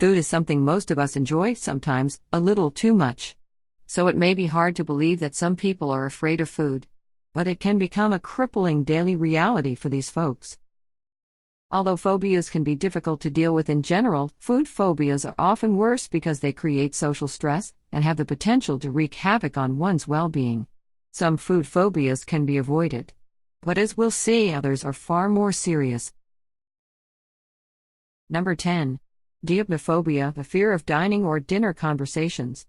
Food is something most of us enjoy, sometimes a little too much. So it may be hard to believe that some people are afraid of food. But it can become a crippling daily reality for these folks. Although phobias can be difficult to deal with in general, food phobias are often worse because they create social stress and have the potential to wreak havoc on one's well-being. Some food phobias can be avoided. But as we'll see, others are far more serious. Number 10. Diapnophobia, the fear of dining or dinner conversations.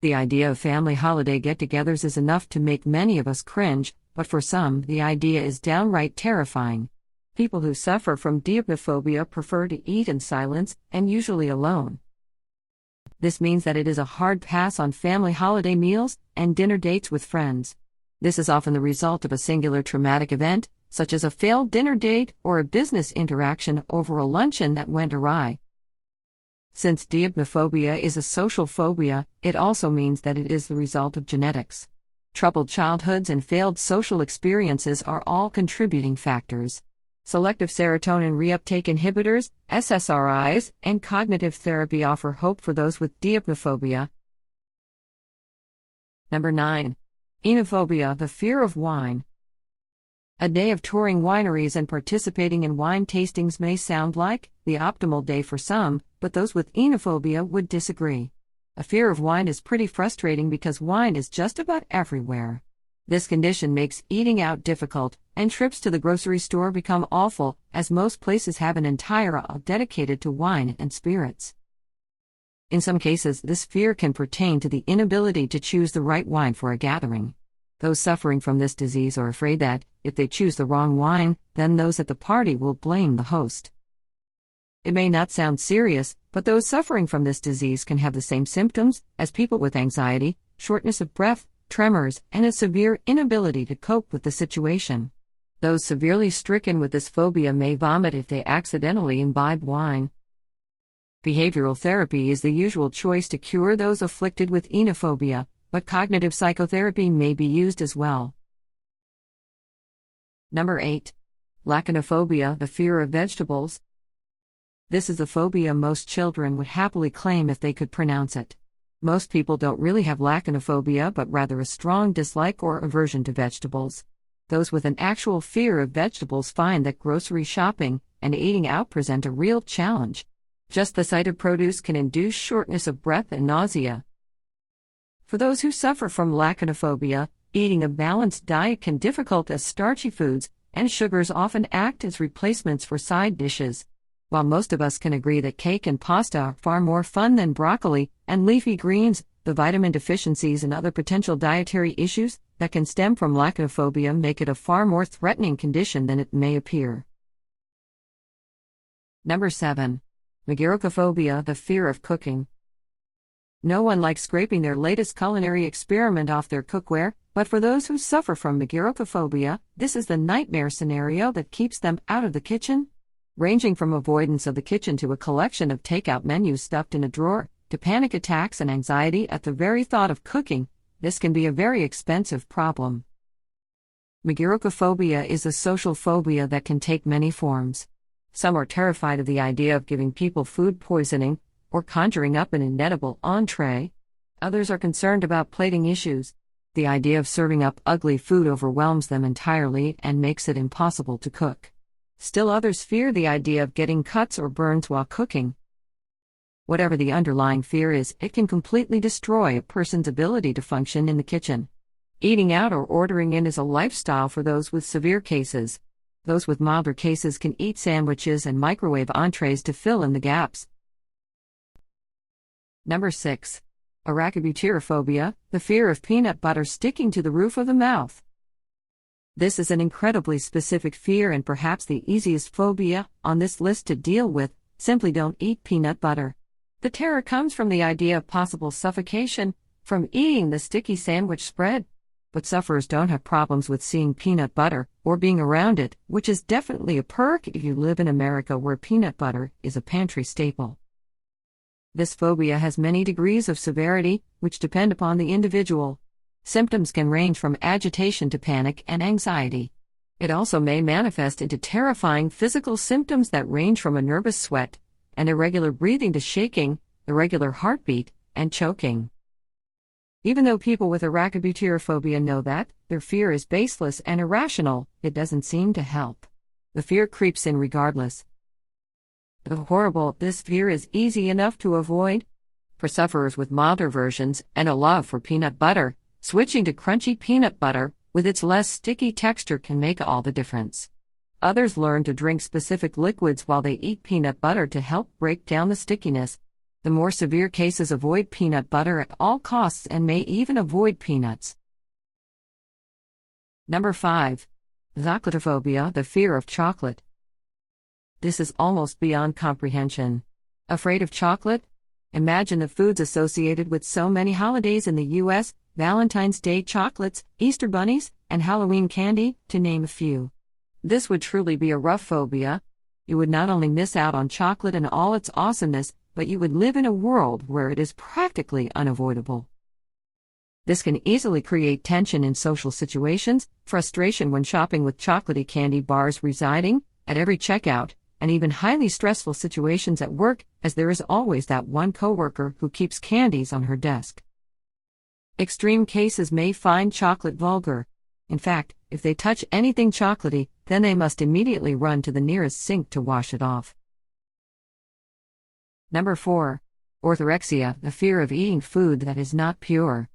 The idea of family holiday get-togethers is enough to make many of us cringe, but for some, the idea is downright terrifying. People who suffer from diapnophobia prefer to eat in silence, and usually alone. This means that it is a hard pass on family holiday meals and dinner dates with friends. This is often the result of a singular traumatic event, such as a failed dinner date or a business interaction over a luncheon that went awry. Since diapnophobia is a social phobia, it also means that it is the result of genetics. Troubled childhoods and failed social experiences are all contributing factors. Selective serotonin reuptake inhibitors, SSRIs, and cognitive therapy offer hope for those with diapnophobia. Number 9. Enophobia, the fear of wine. A day of touring wineries and participating in wine tastings may sound like the optimal day for some, but those with enophobia would disagree. A fear of wine is pretty frustrating because wine is just about everywhere. This condition makes eating out difficult, and trips to the grocery store become awful, as most places have an entire aisle dedicated to wine and spirits. In some cases, this fear can pertain to the inability to choose the right wine for a gathering. Those suffering from this disease are afraid that, if they choose the wrong wine, then those at the party will blame the host. It may not sound serious, but those suffering from this disease can have the same symptoms as people with anxiety, shortness of breath, tremors, and a severe inability to cope with the situation. Those severely stricken with this phobia may vomit if they accidentally imbibe wine. Behavioral therapy is the usual choice to cure those afflicted with enophobia, but cognitive psychotherapy may be used as well. Number 8. Lachanophobia, the fear of vegetables. This is a phobia most children would happily claim if they could pronounce it. Most people don't really have lachanophobia but rather a strong dislike or aversion to vegetables. Those with an actual fear of vegetables find that grocery shopping and eating out present a real challenge. Just the sight of produce can induce shortness of breath and nausea. For those who suffer from lachanophobia, eating a balanced diet can be difficult as starchy foods and sugars often act as replacements for side dishes. While most of us can agree that cake and pasta are far more fun than broccoli and leafy greens, the vitamin deficiencies and other potential dietary issues that can stem from lachanophobia make it a far more threatening condition than it may appear. Number 7. Megarochophobia, the fear of cooking. No one likes scraping their latest culinary experiment off their cookware, but for those who suffer from megarochophobia, this is the nightmare scenario that keeps them out of the kitchen. Ranging from avoidance of the kitchen to a collection of takeout menus stuffed in a drawer, to panic attacks and anxiety at the very thought of cooking, this can be a very expensive problem. Megarochophobia is a social phobia that can take many forms. Some are terrified of the idea of giving people food poisoning, or conjuring up an inedible entree. Others are concerned about plating issues. The idea of serving up ugly food overwhelms them entirely and makes it impossible to cook. Still others fear the idea of getting cuts or burns while cooking. Whatever the underlying fear is, it can completely destroy a person's ability to function in the kitchen. Eating out or ordering in is a lifestyle for those with severe cases. Those with milder cases can eat sandwiches and microwave entrees to fill in the gaps. Number 6. Arachibutyrophobia, the fear of peanut butter sticking to the roof of the mouth. This is an incredibly specific fear and perhaps the easiest phobia on this list to deal with. Simply don't eat peanut butter. The terror comes from the idea of possible suffocation from eating the sticky sandwich spread. But sufferers don't have problems with seeing peanut butter or being around it, which is definitely a perk if you live in America where peanut butter is a pantry staple. This phobia has many degrees of severity, which depend upon the individual. Symptoms can range from agitation to panic and anxiety. It also may manifest into terrifying physical symptoms that range from a nervous sweat, and irregular breathing to shaking, irregular heartbeat, and choking. Even though people with arachibutyrophobia know that, their fear is baseless and irrational, it doesn't seem to help. The fear creeps in regardless. The horrible, this fear is easy enough to avoid. For sufferers with milder versions and a love for peanut butter, switching to crunchy peanut butter, with its less sticky texture can make all the difference. Others learn to drink specific liquids while they eat peanut butter to help break down the stickiness. The more severe cases avoid peanut butter at all costs and may even avoid peanuts. Number 5. Chocolatophobia, the fear of chocolate. This is almost beyond comprehension. Afraid of chocolate? Imagine the foods associated with so many holidays in the U.S., Valentine's Day chocolates, Easter bunnies, and Halloween candy, to name a few. This would truly be a rough phobia. You would not only miss out on chocolate and all its awesomeness, but you would live in a world where it is practically unavoidable. This can easily create tension in social situations, frustration when shopping with chocolatey candy bars residing at every checkout, and even highly stressful situations at work, as there is always that one coworker who keeps candies on her desk. Extreme cases may find chocolate vulgar. In fact, if they touch anything chocolatey, then they must immediately run to the nearest sink to wash it off. Number 4. Orthorexia, the fear of eating food that is not pure.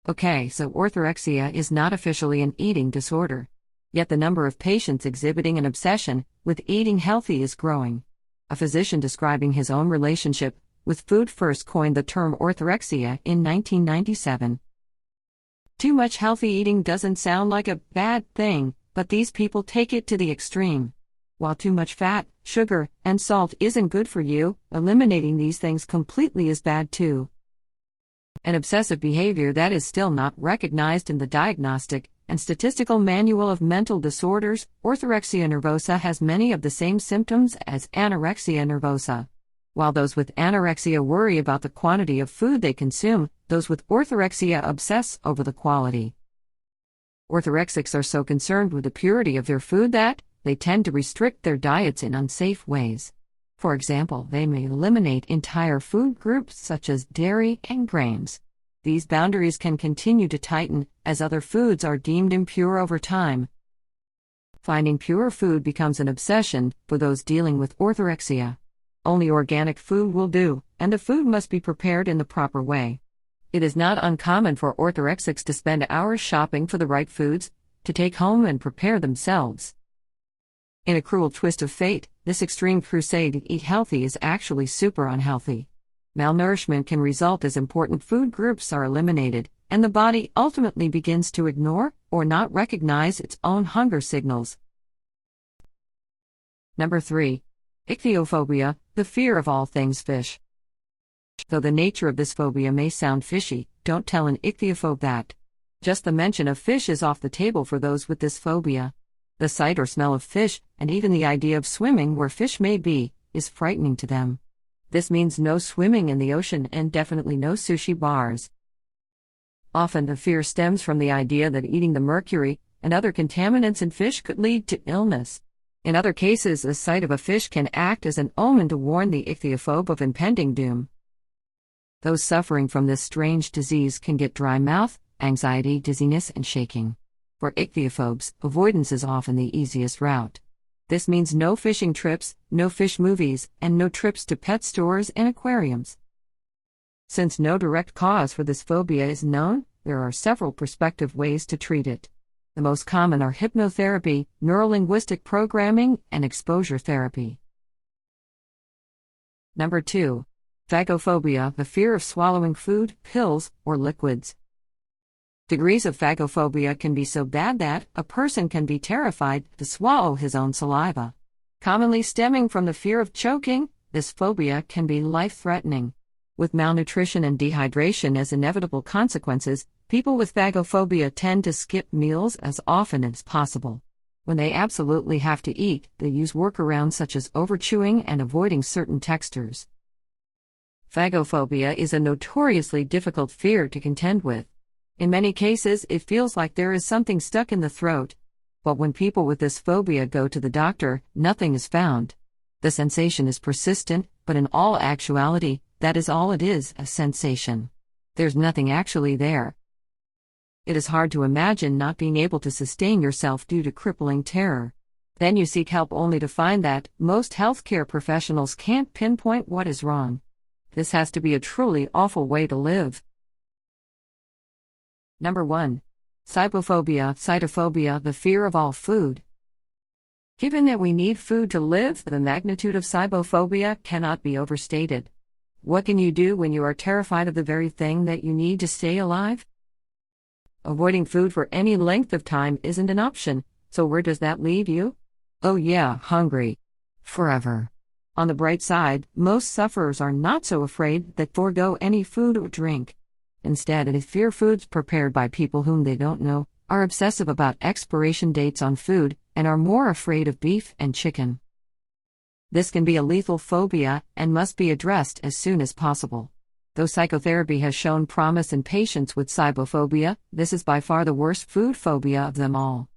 Okay, so orthorexia is not officially an eating disorder. Yet the number of patients exhibiting an obsession with eating healthy is growing. A physician describing his own relationship with food first coined the term orthorexia in 1997. Too much healthy eating doesn't sound like a bad thing, but these people take it to the extreme. While too much fat, sugar, and salt isn't good for you, eliminating these things completely is bad too. An obsessive behavior that is still not recognized in the Diagnostic and Statistical Manual of Mental Disorders. Orthorexia nervosa has many of the same symptoms as anorexia nervosa. While those with anorexia worry about the quantity of food they consume, those with orthorexia obsess over the quality. Orthorexics are so concerned with the purity of their food that they tend to restrict their diets in unsafe ways. For example, they may eliminate entire food groups such as dairy and grains. These boundaries can continue to tighten as other foods are deemed impure over time. Finding pure food becomes an obsession for those dealing with orthorexia. Only organic food will do, and the food must be prepared in the proper way. It is not uncommon for orthorexics to spend hours shopping for the right foods to take home and prepare themselves. In a cruel twist of fate, this extreme crusade to eat healthy is actually super unhealthy. Malnourishment can result as important food groups are eliminated, and the body ultimately begins to ignore or not recognize its own hunger signals. Number 3. Ichthyophobia, the fear of all things fish. Though the nature of this phobia may sound fishy, don't tell an ichthyophobe that. Just the mention of fish is off the table for those with this phobia. The sight or smell of fish, and even the idea of swimming where fish may be, is frightening to them. This means no swimming in the ocean and definitely no sushi bars. Often the fear stems from the idea that eating the mercury and other contaminants in fish could lead to illness. In other cases, the sight of a fish can act as an omen to warn the ichthyophobe of impending doom. Those suffering from this strange disease can get dry mouth, anxiety, dizziness, and shaking. For ichthyophobes, avoidance is often the easiest route. This means no fishing trips, no fish movies, and no trips to pet stores and aquariums. Since no direct cause for this phobia is known, there are several prospective ways to treat it. The most common are hypnotherapy, neurolinguistic programming, and exposure therapy. Number 2. Phagophobia, the fear of swallowing food, pills, or liquids. Degrees of phagophobia can be so bad that a person can be terrified to swallow his own saliva. Commonly stemming from the fear of choking, this phobia can be life-threatening. With malnutrition and dehydration as inevitable consequences, people with phagophobia tend to skip meals as often as possible. When they absolutely have to eat, they use workarounds such as overchewing and avoiding certain textures. Phagophobia is a notoriously difficult fear to contend with. In many cases, it feels like there is something stuck in the throat. But when people with this phobia go to the doctor, nothing is found. The sensation is persistent, but in all actuality, that is all it is, a sensation. There's nothing actually there. It is hard to imagine not being able to sustain yourself due to crippling terror. Then you seek help only to find that most healthcare professionals can't pinpoint what is wrong. This has to be a truly awful way to live. Number 1. Cybophobia, cytophobia, the fear of all food. Given that we need food to live, the magnitude of cybophobia cannot be overstated. What can you do when you are terrified of the very thing that you need to stay alive? Avoiding food for any length of time isn't an option, so where does that leave you? Oh yeah, hungry. Forever. On the bright side, most sufferers are not so afraid that forego any food or drink. Instead, they fear foods prepared by people whom they don't know, are obsessive about expiration dates on food, and are more afraid of beef and chicken. This can be a lethal phobia and must be addressed as soon as possible. Though psychotherapy has shown promise in patients with cybophobia, this is by far the worst food phobia of them all.